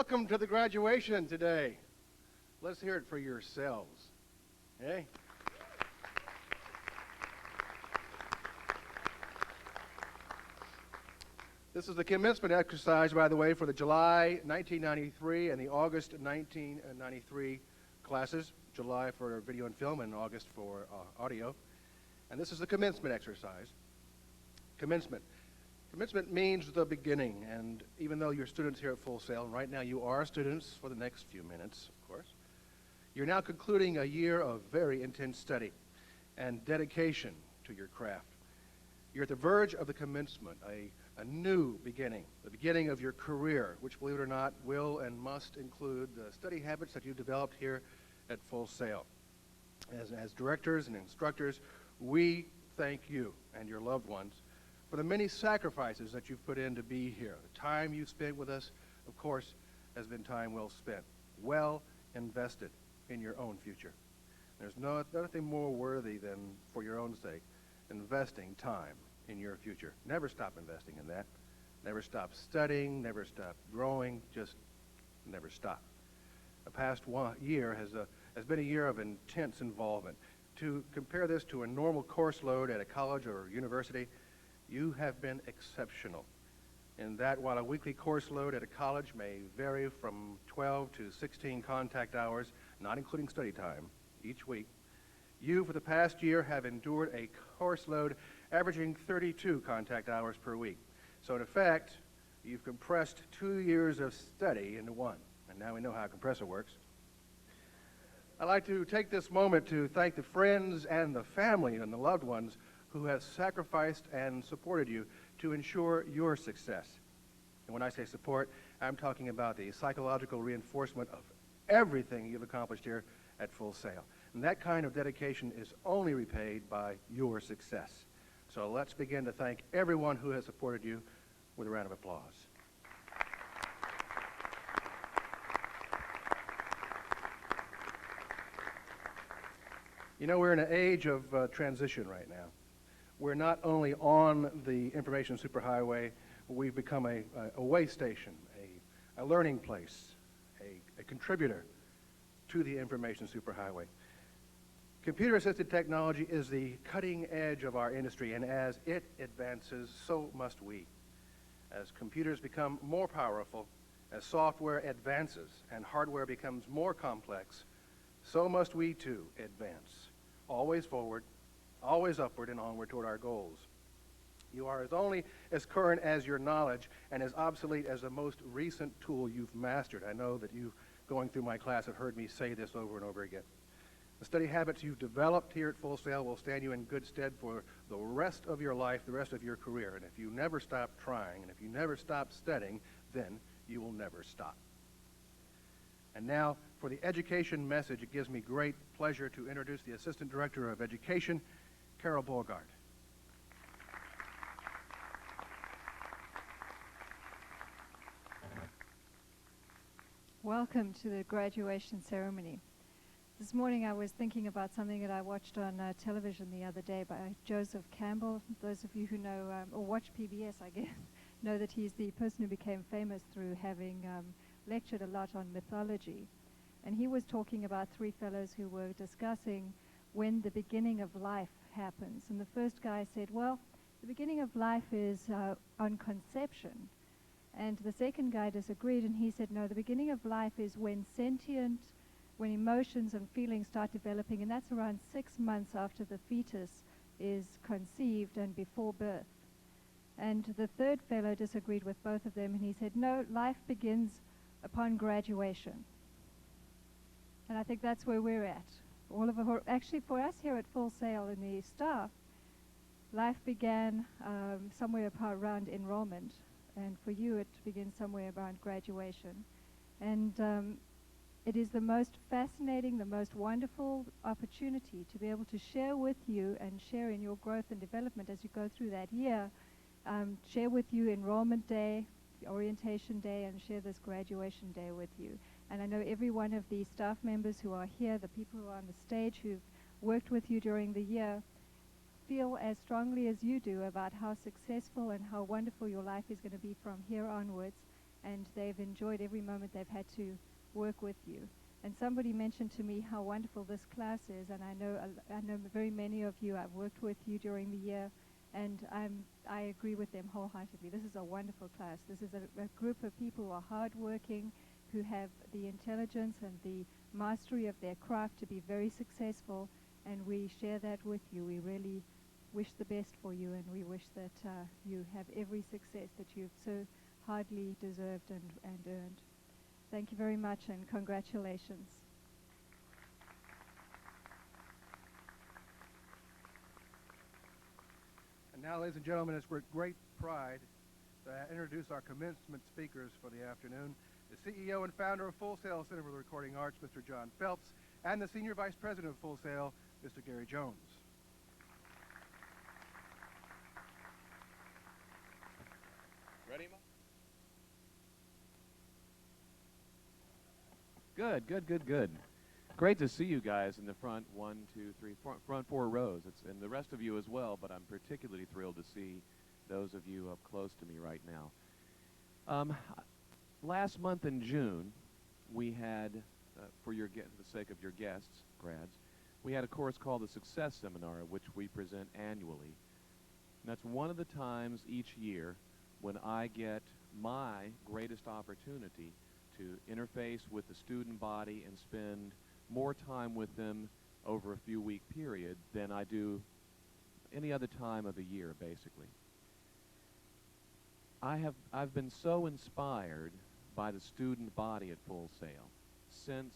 welcome to the graduation today. Let's hear it for yourselves. Hey? This is the commencement exercise, by the way, for the July 1993 and the August 1993 classes. July for video and film and August for audio. And this is the commencement exercise. Commencement. Commencement means the beginning, and even though you're students here at FullSail, and right now you are students for the next few minutes, of course, you're now concluding a year of very intense study and dedication to your craft. You're at the verge of the commencement, a new beginning, the beginning of your career, which, believe it or not, will and must include the study habits that you've developed here at FullSail. As directors and instructors, we thank you and your loved ones for the many sacrifices that you've put in to be here. The time you spent with us, of course, has been time well spent, well invested in your own future. There's nothing more worthy than, for your own sake, investing time in your future. Never stop investing in that. Never stop studying, never stop growing, just never stop. The past year has been a year of intense involvement. To compare this to a normal course load at a college or university, you have been exceptional in that while a weekly course load at a college may vary from 12 to 16 contact hours, not including study time, each week, you for the past year have endured a course load averaging 32 contact hours per week. So in effect, you've compressed 2 years of study into one, and now we know how a compressor works. I'd like to take this moment to thank the friends and the family and the loved ones who have sacrificed and supported you to ensure your success. And when I say support, I'm talking about the psychological reinforcement of everything you've accomplished here at FullSail. And that kind of dedication is only repaid by your success. So let's begin to thank everyone who has supported you with a round of applause. You know, we're in an age of transition right now. We're not only on the information superhighway, we've become a way station, a learning place, a contributor to the information superhighway. Computer-assisted technology is the cutting edge of our industry, and as it advances, so must we. As computers become more powerful, as software advances and hardware becomes more complex, so must we too advance, always forward, always upward and onward toward our goals. You are only as current as your knowledge and as obsolete as the most recent tool you've mastered. I know that you, going through my class, have heard me say this over and over again. The study habits you've developed here at FullSail will stand you in good stead for the rest of your life, the rest of your career. And if you never stop trying, and if you never stop studying, then you will never stop. And now, for the education message, it gives me great pleasure to introduce the Assistant Director of Education, Carol Borgard. Welcome to the graduation ceremony. This morning I was thinking about something that I watched on television the other day by Joseph Campbell. Those of you who know or watch PBS, I guess, know that he's the person who became famous through having lectured a lot on mythology. And he was talking about three fellows who were discussing when the beginning of life happens. And the first guy said, well, the beginning of life is on conception. And the second guy disagreed, and he said, no, the beginning of life is when when emotions and feelings start developing, and that's around 6 months after the fetus is conceived and before birth. And the third fellow disagreed with both of them, and he said, no, life begins upon graduation. And I think that's where we're at. Actually, for us here at FullSail and the staff, life began somewhere around enrollment, and for you it begins somewhere around graduation. And it is the most fascinating, the most wonderful opportunity to be able to share with you and share in your growth and development as you go through that year, share with you enrollment day, orientation day, and share this graduation day with you. And I know every one of the staff members who are here, the people who are on the stage who've worked with you during the year, feel as strongly as you do about how successful and how wonderful your life is going to be from here onwards. and they've enjoyed every moment they've had to work with you. And somebody mentioned to me how wonderful this class is, and I know very many of you. I've worked with you during the year, and I agree with them wholeheartedly. This is a wonderful class. This is a group of people who are hardworking, who have the intelligence and the mastery of their craft to be very successful, and we share that with you. We really wish the best for you, and we wish that you have every success that you've so hardly deserved and earned. Thank you very much, and congratulations. And now, ladies and gentlemen, it's with great pride to introduce our commencement speakers for the afternoon, the CEO and founder of FullSail Center for the Recording Arts, Mr. John Phelps, and the Senior Vice President of FullSail, Mr. Gary Jones. Ready, Ma? Good. Great to see you guys in the front front four rows. And the rest of you as well, but I'm particularly thrilled to see those of you up close to me right now. Last month in June, we had, for the sake of your guests, grads, we had a course called the Success Seminar, which we present annually. And that's one of the times each year when I get my greatest opportunity to interface with the student body and spend more time with them over a few-week period than I do any other time of the year, basically. I've been so inspired by the student body at FullSail since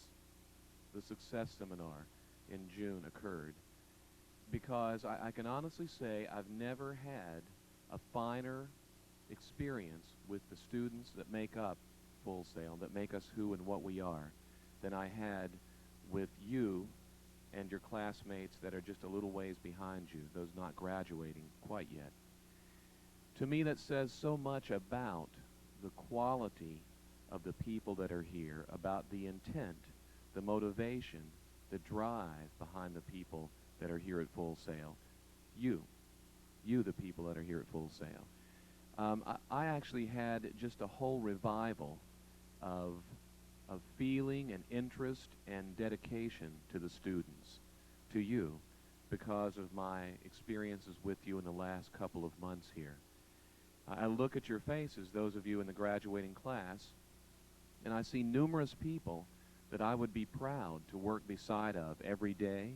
the Success Seminar in June occurred, because I can honestly say I've never had a finer experience with the students that make up FullSail, that make us who and what we are, than I had with you and your classmates that are just a little ways behind you, those not graduating quite yet. To me, that says so much about the quality of the people that are here, about the intent, the motivation, the drive behind the people that are here at FullSail. You, the people that are here at FullSail. I actually had just a whole revival of feeling and interest and dedication to the students, to you, because of my experiences with you in the last couple of months here. I look at your faces, those of you in the graduating class, and I see numerous people that I would be proud to work beside of every day,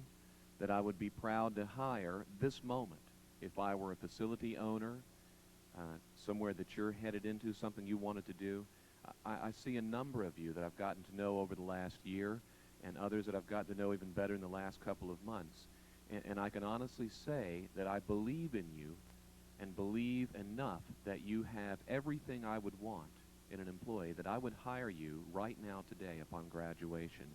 that I would be proud to hire this moment if I were a facility owner, somewhere that you're headed into, something you wanted to do. I see a number of you that I've gotten to know over the last year, and others that I've gotten to know even better in the last couple of months. And I can honestly say that I believe in you and believe enough that you have everything I would want in an employee, that I would hire you right now today upon graduation.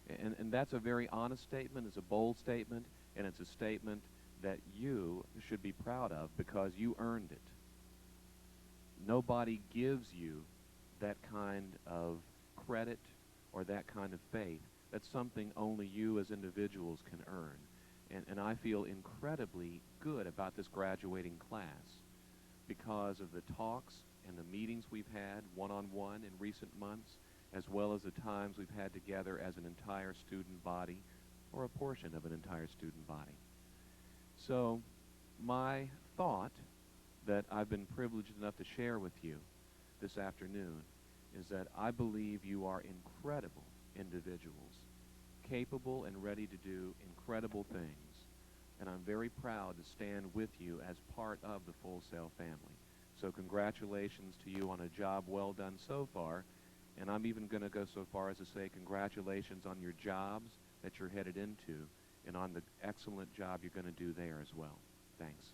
And that's a very honest statement, it's a bold statement, and it's a statement that you should be proud of because you earned it. Nobody gives you that kind of credit or that kind of faith. That's something only you as individuals can earn. And I feel incredibly good about this graduating class because of the talks and the meetings we've had one-on-one in recent months, as well as the times we've had together as an entire student body or a portion of an entire student body. So my thought that I've been privileged enough to share with you this afternoon is that I believe you are incredible individuals, capable and ready to do incredible things, and I'm very proud to stand with you as part of the FullSail family. So congratulations to you on a job well done so far, and I'm even going to go so far as to say congratulations on your jobs that you're headed into and on the excellent job you're going to do there as well. Thanks.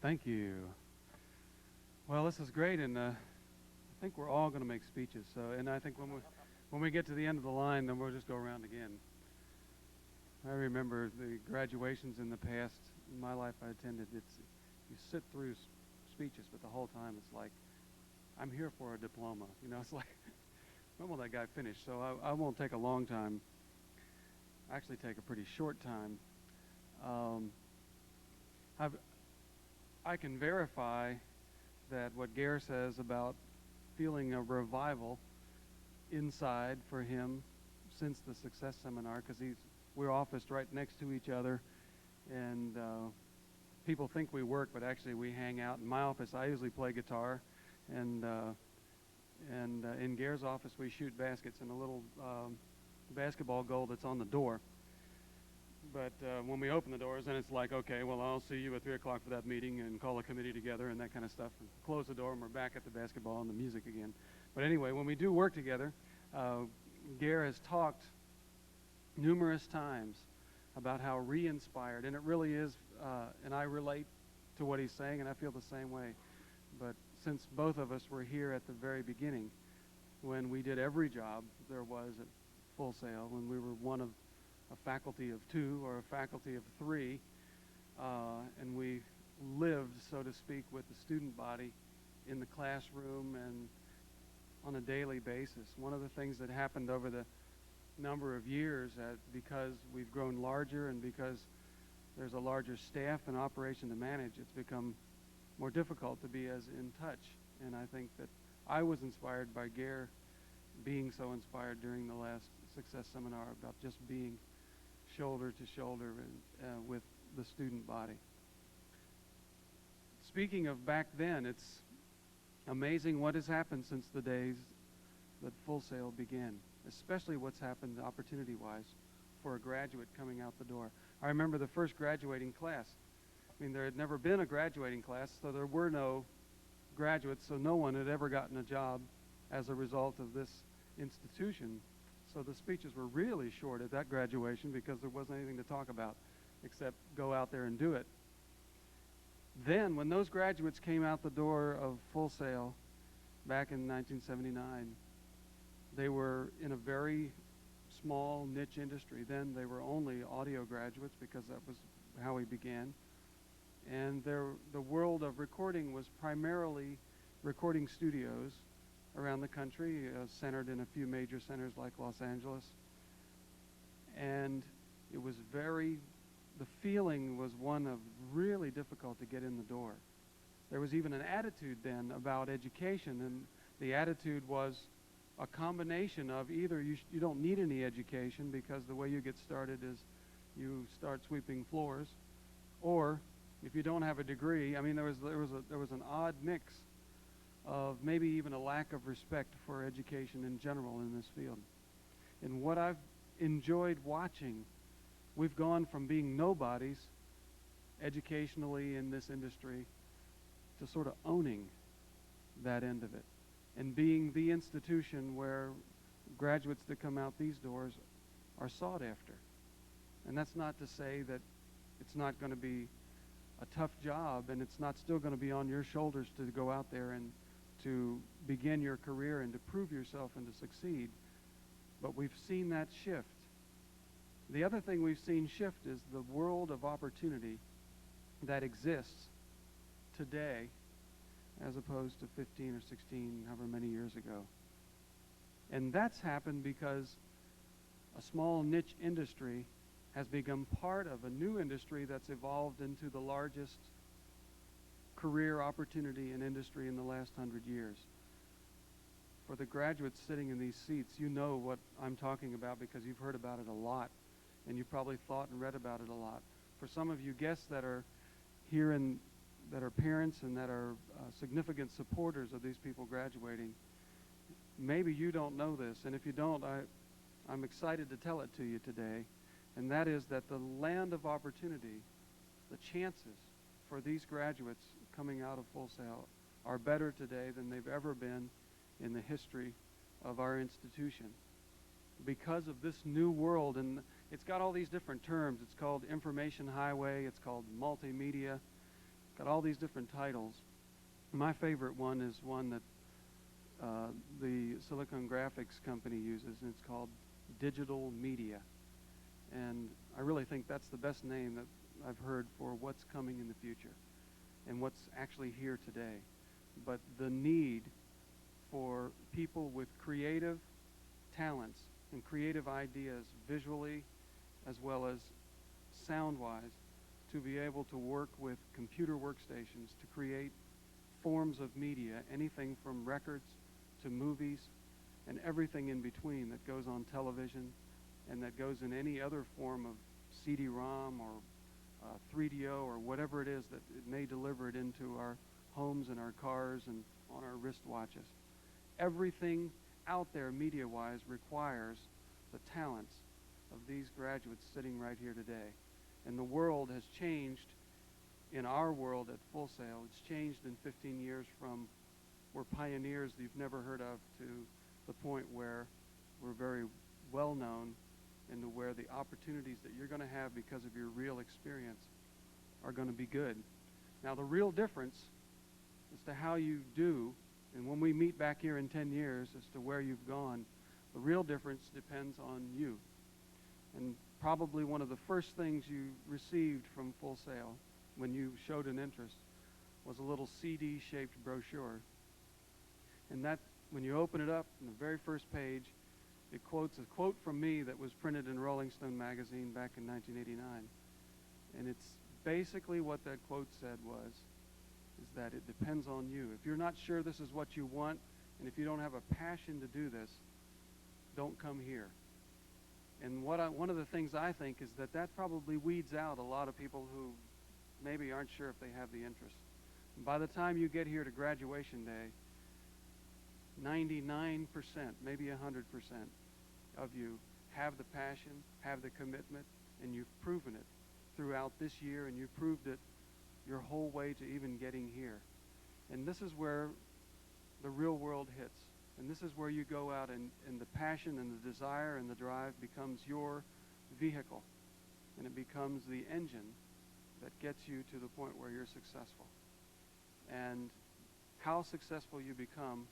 Thank you. Well, this is great, and I think we're all going to make speeches. So, and I think when we get to the end of the line, then we'll just go around again. I remember the graduations in the past. In my life, I attended. You sit through speeches, but the whole time it's like, I'm here for a diploma. You know, it's like, when will that guy finish? So I won't take a long time. actually take a pretty short time. Um, I can verify that what Gare says about feeling a revival inside for him since the Success Seminar, because we're officed right next to each other, and people think we work, but actually we hang out. In my office, I usually play guitar, and in Gare's office, we shoot baskets in a little basketball goal that's on the door. But when we open the doors, then it's like, okay, well, I'll see you at 3 o'clock for that meeting and call a committee together and that kind of stuff. And close the door and we're back at the basketball and the music again. But anyway, when we do work together, Gare has talked numerous times about how re-inspired, and it really is, and I relate to what he's saying, and I feel the same way. But since both of us were here at the very beginning, when we did every job there was at FullSail, when we were one of a faculty of 2 or a faculty of 3, and we lived, so to speak, with the student body in the classroom and on a daily basis. One of the things that happened over the number of years, because we've grown larger and because there's a larger staff and operation to manage, it's become more difficult to be as in touch. And I think that I was inspired by Gare being so inspired during the last Success Seminar about just being shoulder to shoulder with the student body. Speaking of back then, it's amazing what has happened since the days that FullSail began, especially what's happened opportunity-wise for a graduate coming out the door. I remember the first graduating class. I mean, there had never been a graduating class, so there were no graduates, so no one had ever gotten a job as a result of this institution. So the speeches were really short at that graduation because there wasn't anything to talk about except go out there and do it. Then, when those graduates came out the door of FullSail back in 1979, they were in a very small niche industry. Then they were only audio graduates because that was how we began. And the world of recording was primarily recording studios around the country, centered in a few major centers like Los Angeles. And it was the feeling was one of really difficult to get in the door. There was even an attitude then about education, and the attitude was a combination of either you don't need any education because the way you get started is you start sweeping floors, or if you don't have a degree, I mean, there was an odd mix of maybe even a lack of respect for education in general in this field. And what I've enjoyed watching, we've gone from being nobodies educationally in this industry to sort of owning that end of it and being the institution where graduates that come out these doors are sought after. And that's not to say that it's not going to be a tough job and it's not still going to be on your shoulders to go out there and to begin your career and to prove yourself and to succeed. But we've seen that shift. The other thing we've seen shift is the world of opportunity that exists today as opposed to 15 or 16, however many years ago. And that's happened because a small niche industry has become part of a new industry that's evolved into the largest career opportunity in industry in the last 100 years. For the graduates sitting in these seats, you know what I'm talking about because you've heard about it a lot, and you've probably thought and read about it a lot. For some of you guests that are here and that are parents and that are significant supporters of these people graduating, maybe you don't know this, and if you don't, I'm excited to tell it to you today, and that is that the land of opportunity, the chances for these graduates coming out of FullSail are better today than they've ever been in the history of our institution because of this new world. And it's got all these different terms. It's called information highway. It's called multimedia. Got all these different titles. My favorite one is one that the Silicon Graphics company uses, and it's called digital media. And I really think that's the best name that I've heard for what's coming in the future and what's actually here today. But the need for people with creative talents and creative ideas visually as well as sound-wise, to be able to work with computer workstations to create forms of media, anything from records to movies and everything in between that goes on television and that goes in any other form of CD-ROM or 3DO or whatever it is that it may deliver it into our homes and our cars and on our wristwatches. Everything out there media-wise requires the talents of these graduates sitting right here today. And the world has changed in our world at FullSail. It's changed in 15 years from we're pioneers that you've never heard of to the point where we're very well known and to where the opportunities that you're going to have because of your real experience are going to be good. Now, the real difference as to how you do, and when we meet back here in 10 years as to where you've gone, the real difference depends on you. And probably one of the first things you received from FullSail when you showed an interest was a little CD-shaped brochure. And that, when you open it up, on the very first page, it quotes a quote from me that was printed in Rolling Stone magazine back in 1989. And it's basically what that quote said is that it depends on you. If you're not sure this is what you want, and if you don't have a passion to do this, don't come here. And one of the things I think is that probably weeds out a lot of people who maybe aren't sure if they have the interest. And by the time you get here to graduation day, 99%, maybe 100% of you have the passion, have the commitment, and you've proven it throughout this year, and you've proved it your whole way to even getting here. And this is where the real world hits. And this is where you go out and the passion and the desire and the drive becomes your vehicle. And it becomes the engine that gets you to the point where you're successful. And how successful you become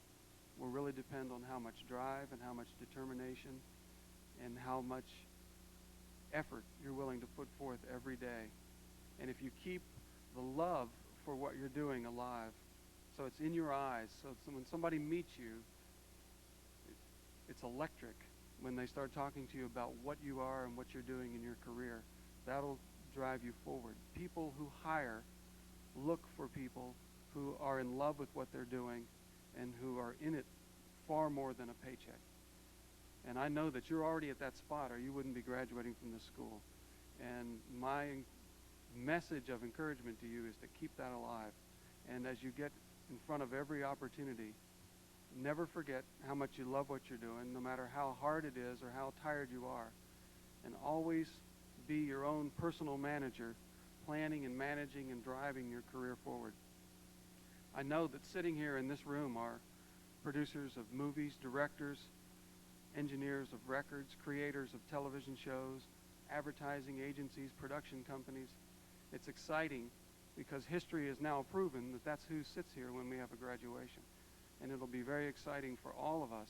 will really depend on how much drive and how much determination and how much effort you're willing to put forth every day. And if you keep the love for what you're doing alive, so it's in your eyes, so when somebody meets you, it's electric when they start talking to you about what you are and what you're doing in your career. That'll drive you forward. People who hire look for people who are in love with what they're doing and who are in it far more than a paycheck. And I know that you're already at that spot or you wouldn't be graduating from this school. And my message of encouragement to you is to keep that alive. And as you get in front of every opportunity, never forget how much you love what you're doing, no matter how hard it is or how tired you are. And always be your own personal manager, planning and managing and driving your career forward. I know that sitting here in this room are producers of movies, directors, engineers of records, creators of television shows, advertising agencies, production companies. It's exciting because history has now proven that that's who sits here when we have a graduation. And it'll be very exciting for all of us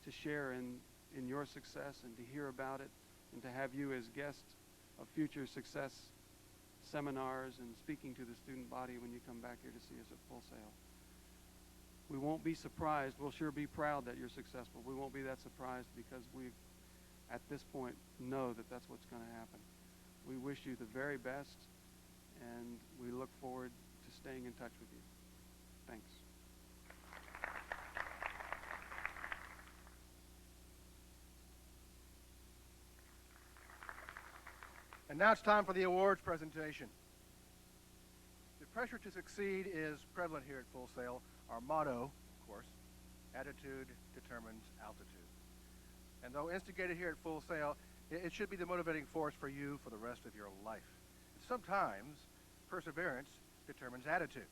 to share in your success and to hear about it and to have you as guests of future success seminars and speaking to the student body when you come back here to see us at FullSail. We won't be surprised. We'll sure be proud that you're successful. We won't be that surprised because we, at this point, know that that's what's going to happen. We wish you the very best, and we look forward to staying in touch with you. Thanks. And now it's time for the awards presentation. The pressure to succeed is prevalent here at FullSail. Our motto, of course, attitude determines altitude. And though instigated here at FullSail, it should be the motivating force for you for the rest of your life. And sometimes perseverance determines attitude.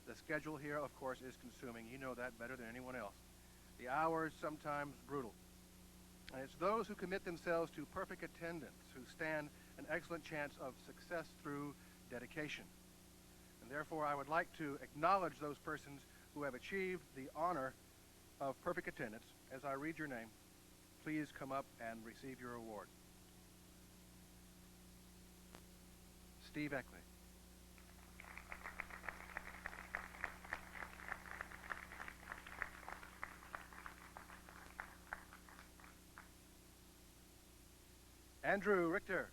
The schedule here, of course, is consuming. You know that better than anyone else. The hours sometimes brutal. And it's those who commit themselves to perfect attendance who stand an excellent chance of success through dedication. And therefore, I would like to acknowledge those persons who have achieved the honor of perfect attendance. As I read your name, please come up and receive your award. Steve Eckley. Andrew Richter.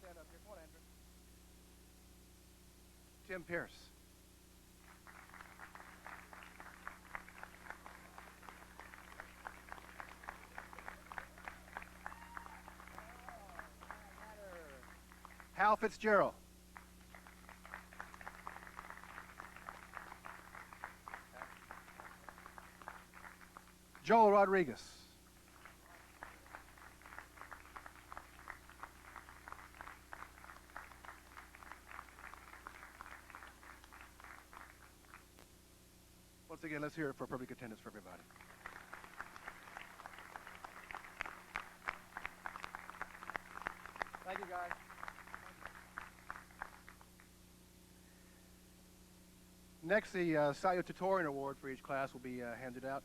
Stand up here. Come on, Andrew. Tim Pierce. Hal Fitzgerald. Joel Rodriguez. Once again, let's hear it for perfect attendance for everybody. Thank you, guys. Next, the Salutatorian Award for each class will be handed out.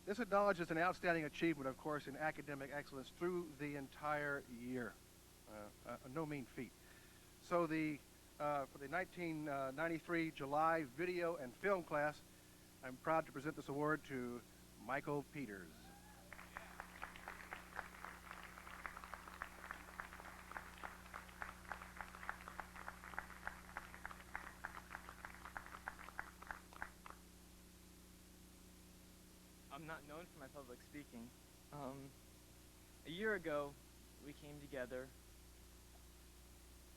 This acknowledges an outstanding achievement, of course, in academic excellence through the entire year. No mean feat. So for the 1993 July video and film class, I'm proud to present this award to Michael Peters. I'm not known for my public speaking. A year ago, we came together,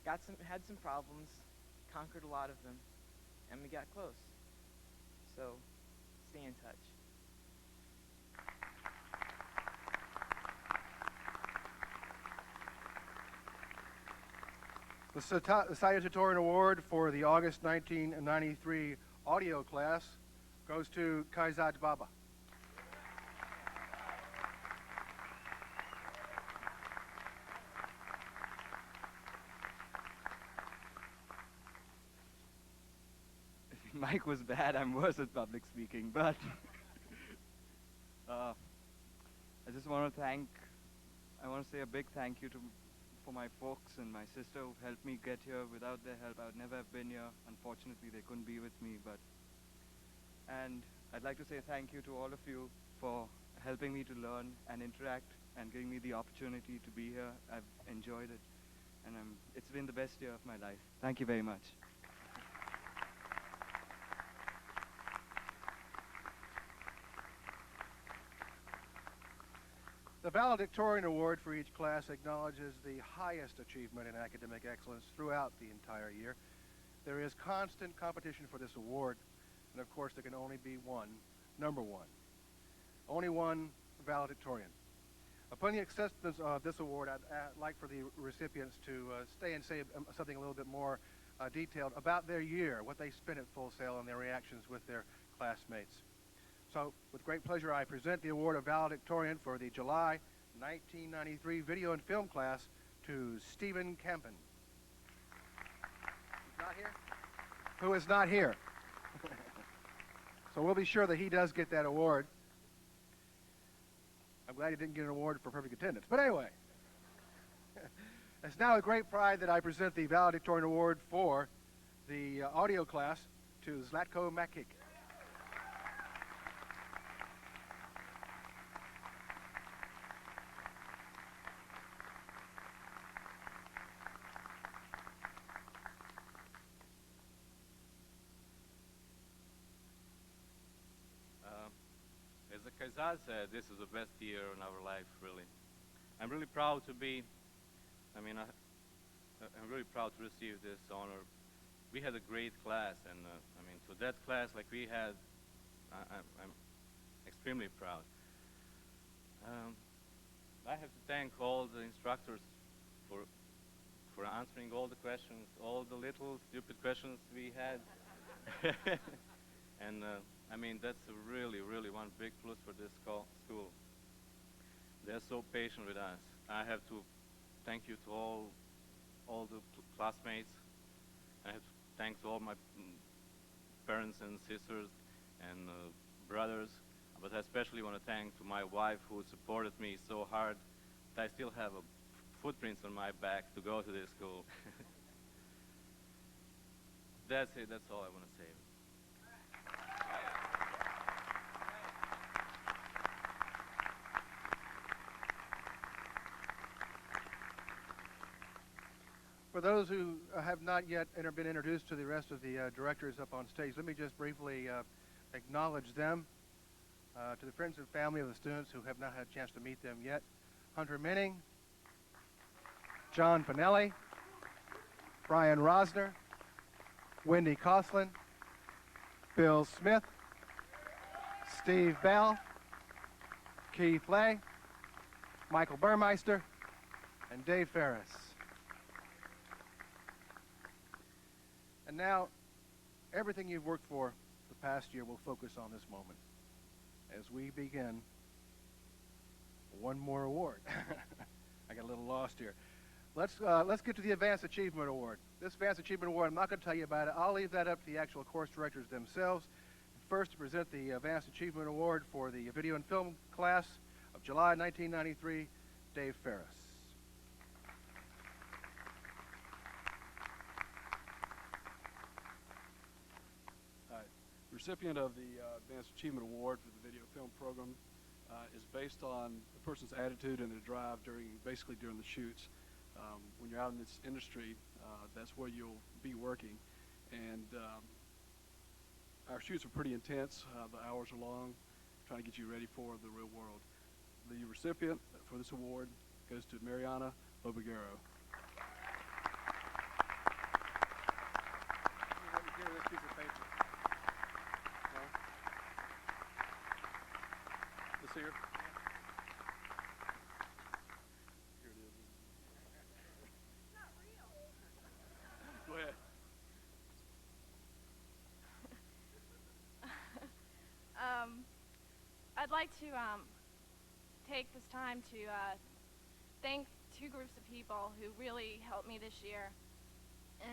had some problems, conquered a lot of them, and we got close. So, stay in touch. The Salutatorian Award for the August 1993 audio class goes to Kaizad Baba. Mike was bad, I'm worse at public speaking, but I just want to say a big thank you for my folks and my sister who helped me get here. Without their help, I would never have been here. Unfortunately, they couldn't be with me, and I'd like to say thank you to all of you for helping me to learn and interact and giving me the opportunity to be here. I've enjoyed it, and it's been the best year of my life. Thank you very much. The Valedictorian Award for each class acknowledges the highest achievement in academic excellence throughout the entire year. There is constant competition for this award, and of course there can only be one, number one. Only one valedictorian. Upon the acceptance of this award, I'd like for the recipients to stay and say something a little bit more detailed about their year, what they spent at FullSail, and their reactions with their classmates. So, with great pleasure, I present the award of valedictorian for the July 1993 video and film class to Stephen Campen. He's not here? Who is not here? So we'll be sure that he does get that award. I'm glad he didn't get an award for perfect attendance. But anyway, it's now with great pride that I present the valedictorian award for the audio class to Zlatko Makic. As Kaizad said, this is the best year in our life, really. I'm really proud to be, I'm really proud to receive this honor. We had a great class, and to that class like we had, I'm extremely proud. I have to thank all the instructors for answering all the questions, all the little stupid questions we had. And that's really, really one big plus for this school. They're so patient with us. I have to thank you to all the classmates. I have to thank all my parents and sisters and brothers, but I especially want to thank to my wife who supported me so hard that I still have footprints on my back to go to this school. That's it. That's all I want to say. For those who have not yet been introduced to the rest of the directors up on stage, let me just briefly acknowledge them. To the friends and family of the students who have not had a chance to meet them yet: Hunter Minning, John Pinelli, Brian Rosner, Wendy Coughlin, Bill Smith, Steve Bell, Keith Lay, Michael Burmeister, and Dave Ferris. And now, everything you've worked for the past year will focus on this moment as we begin one more award. I got a little lost here. Let's get to the Advanced Achievement Award. This Advanced Achievement Award, I'm not going to tell you about it. I'll leave that up to the actual course directors themselves. First, to present the Advanced Achievement Award for the Video and Film class of July 1993, Dave Ferris. Recipient of the Advanced Achievement Award for the video film program is based on the person's attitude and their drive basically during the shoots. When you're out in this industry, that's where you'll be working. And our shoots are pretty intense. The hours are long, trying to get you ready for the real world. The recipient for this award goes to Mariana Lobiguero. This here? Here it is. It's not real. Go ahead. I'd like to take this time to thank two groups of people who really helped me this year.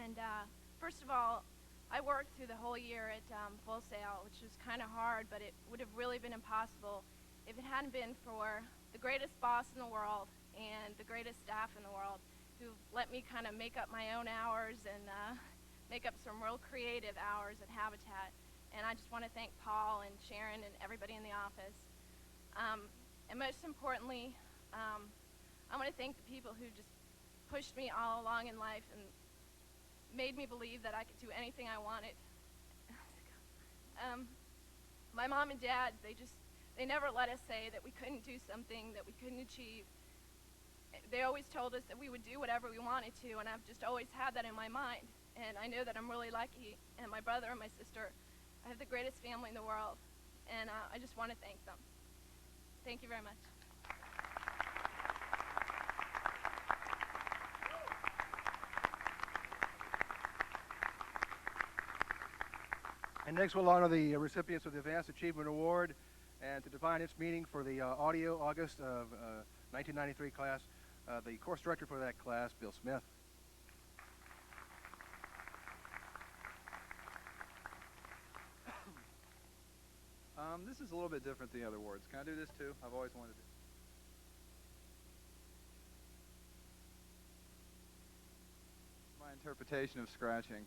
And first of all, I worked through the whole year at FullSail, which was kind of hard, but it would have really been impossible if it hadn't been for the greatest boss in the world and the greatest staff in the world who let me kind of make up my own hours and make up some real creative hours at Habitat. And I just want to thank Paul and Sharon and everybody in the office. And most importantly, I want to thank the people who just pushed me all along in life and made me believe that I could do anything I wanted. My mom and dad, they never let us say that we couldn't do something that we couldn't achieve. They always told us that we would do whatever we wanted to, and I've just always had that in my mind. And I know that I'm really lucky, and my brother and my sister, I have the greatest family in the world, and I just want to thank them. Thank you very much. And next we'll honor the recipients of the Advanced Achievement Award, and to define its meaning for the audio August of 1993 class, the course director for that class, Bill Smith. This is a little bit different than the other awards. Can I do this too? I've always wanted to do. My interpretation of scratching.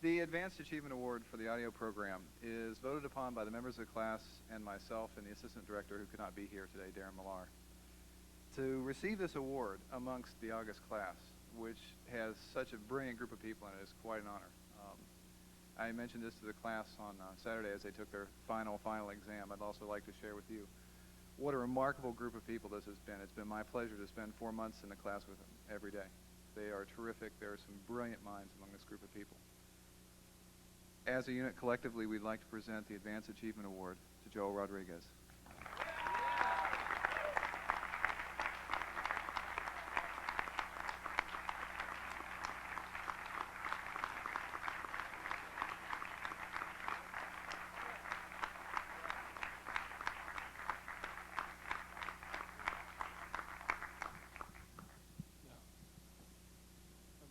The Advanced Achievement Award for the audio program is voted upon by the members of the class and myself and the assistant director who could not be here today, Darren Millar. To receive this award amongst the August class, which has such a brilliant group of people in it, is quite an honor. I mentioned this to the class on Saturday as they took their final exam. I'd also like to share with you what a remarkable group of people this has been. It's been my pleasure to spend 4 months in the class with them every day. They are terrific. There are some brilliant minds among this group of people. As a unit, collectively, we'd like to present the Advanced Achievement Award to Joel Rodriguez.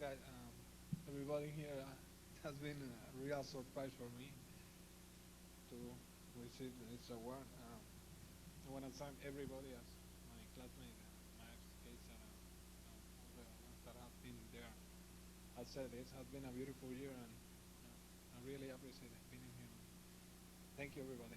Okay, everybody here, it has been a real surprise for me to receive this award. I want to thank everybody, as my classmates, my ex-kids, and all the ones that have been there. I said it has been a beautiful year, and I really appreciate being here. Thank you, everybody.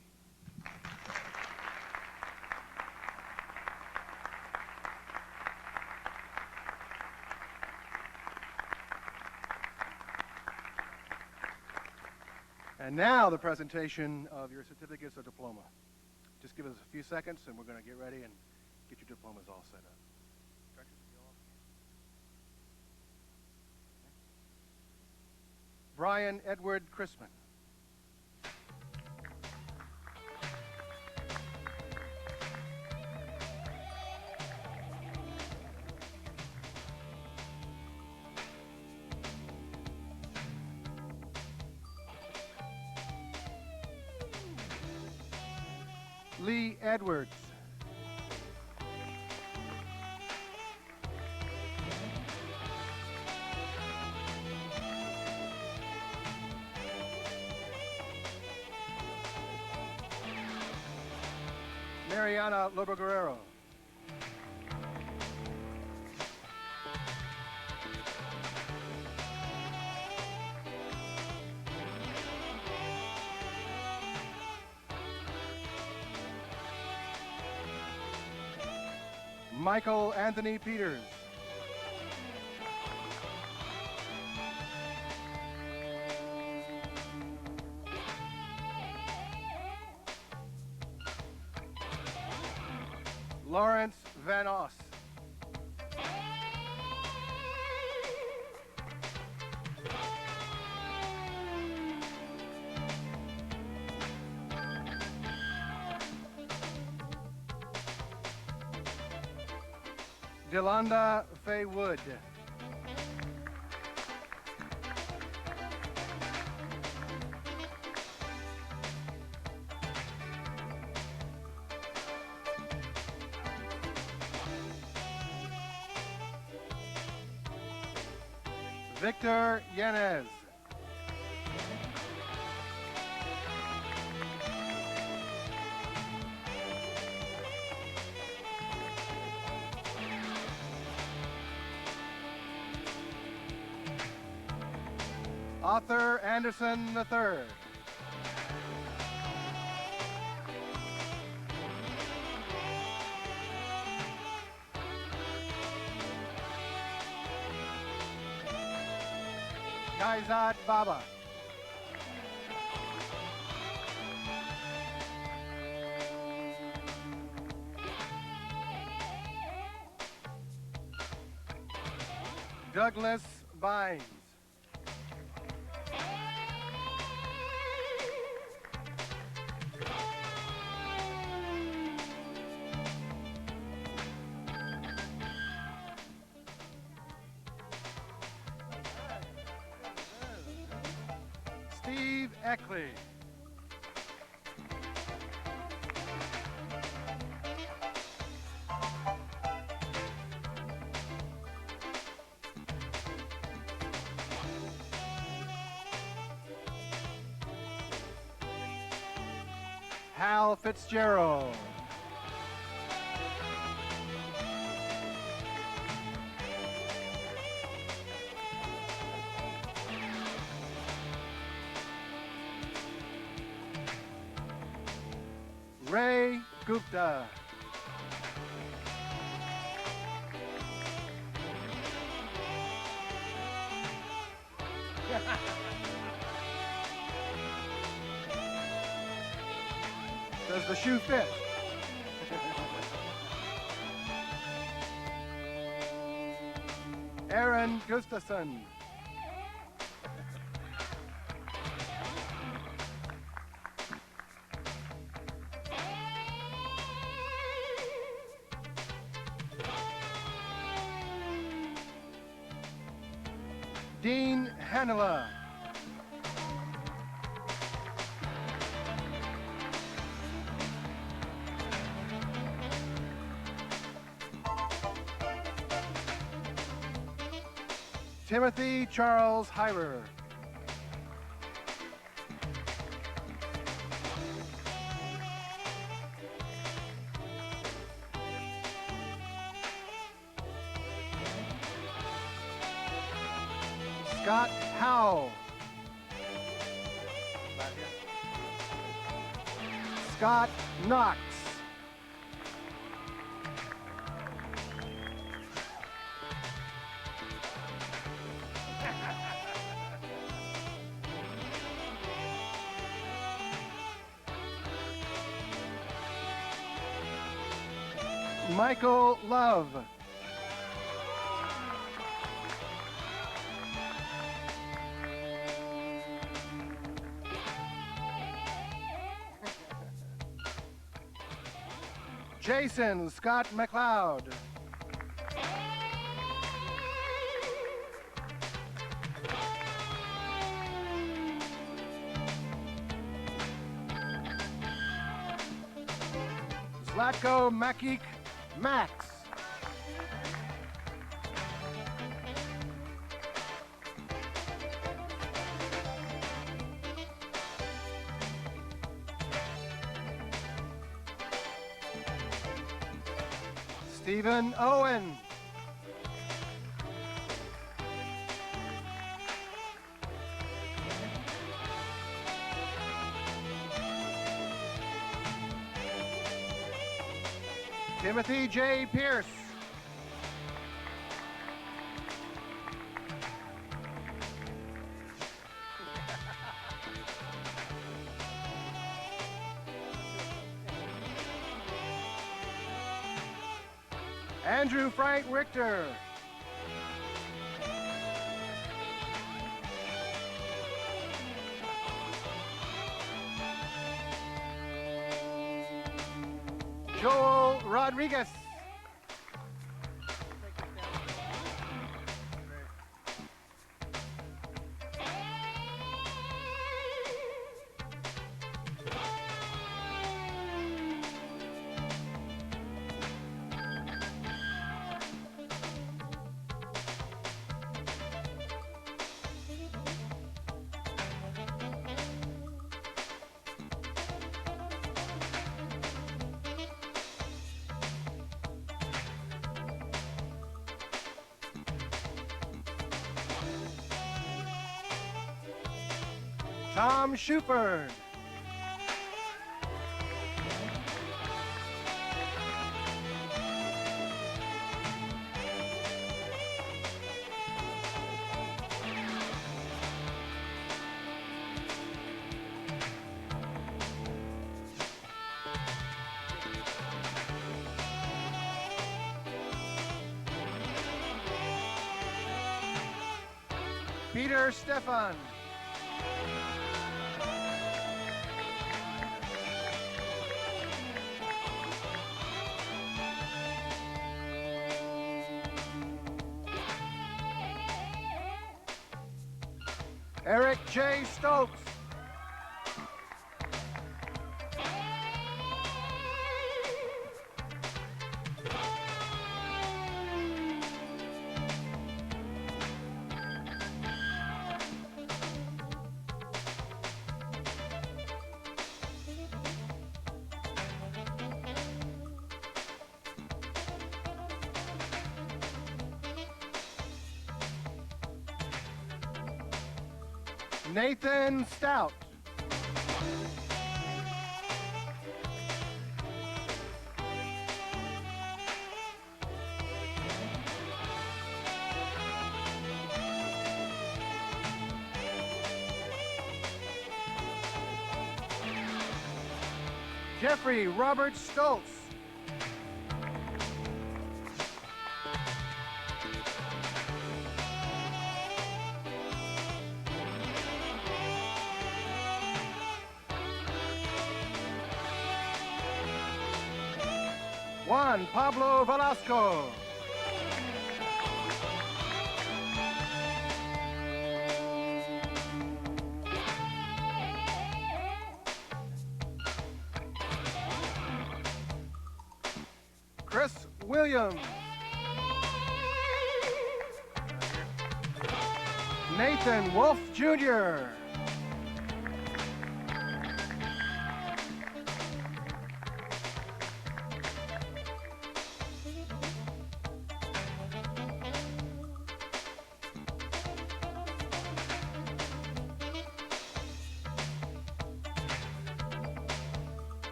And now the presentation of your certificates or diploma. Just give us a few seconds and we're going to get ready and get your diplomas all set up. Brian Edward Chrisman. Lee Edwards. Mariana Lobo Guerrero. Michael Anthony Peters. Lawrence Van Oss. Delonda Faye Wood. Victor Yanez. Arthur Anderson III. Kaizad Baba. Douglas Bynes. Steve Eckley. Hal Fitzgerald. Ray Gupta. Does the shoe fit? Aaron Gustafson. Dean Hanela. Timothy Charles Hyrer. Scott Howell. Scott Knox. Michael Love. Jason Scott McLeod. Zlatko Makik Max. Stephen Owen. Timothy J. Pierce. Andrew Frank Richter. Joel Rodriguez. Tom Shuford. Peter Stefan. Eric J. Stokes. Nathan Stout. Jeffrey Robert Stoltz. Juan Pablo Velasco. Chris Williams. Nathan Wolf Jr.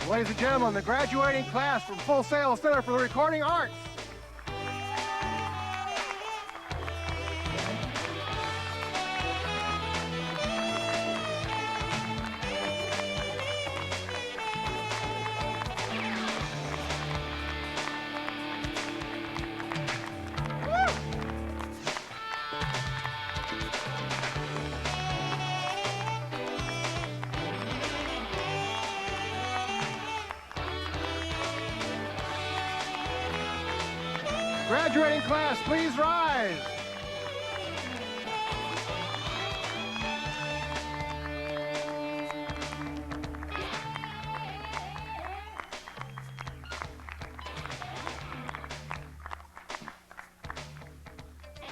Ladies and gentlemen, the graduating class from Full Sail Center for the Recording Arts. Graduating class, please rise.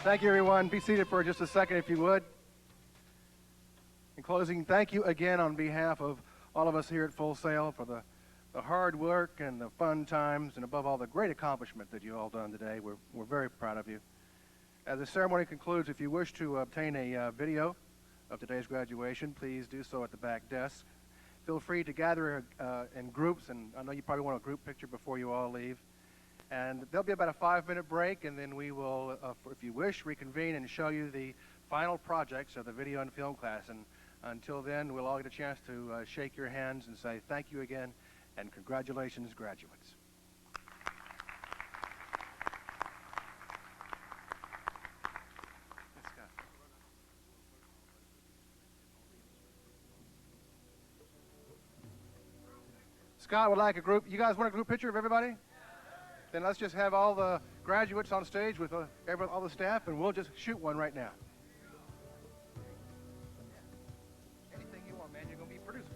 Thank you, everyone. Be seated for just a second, if you would. In closing, thank you again on behalf of all of us here at Full Sail for the hard work and the fun times, and above all, the great accomplishment that you all done today. We're very proud of you. As the ceremony concludes, if you wish to obtain a video of today's graduation, please do so at the back desk. Feel free to gather in groups, and I know you probably want a group picture before you all leave. And there'll be about a 5-minute break, and then we will, if you wish, reconvene and show you the final projects of the video and film class. And until then, we'll all get a chance to shake your hands and say thank you again, and congratulations, graduates. Scott would like a group. You guys want a group picture of everybody? Then let's just have all the graduates on stage with all the staff, and we'll just shoot one right now. Anything you want, man. You're going to be produced.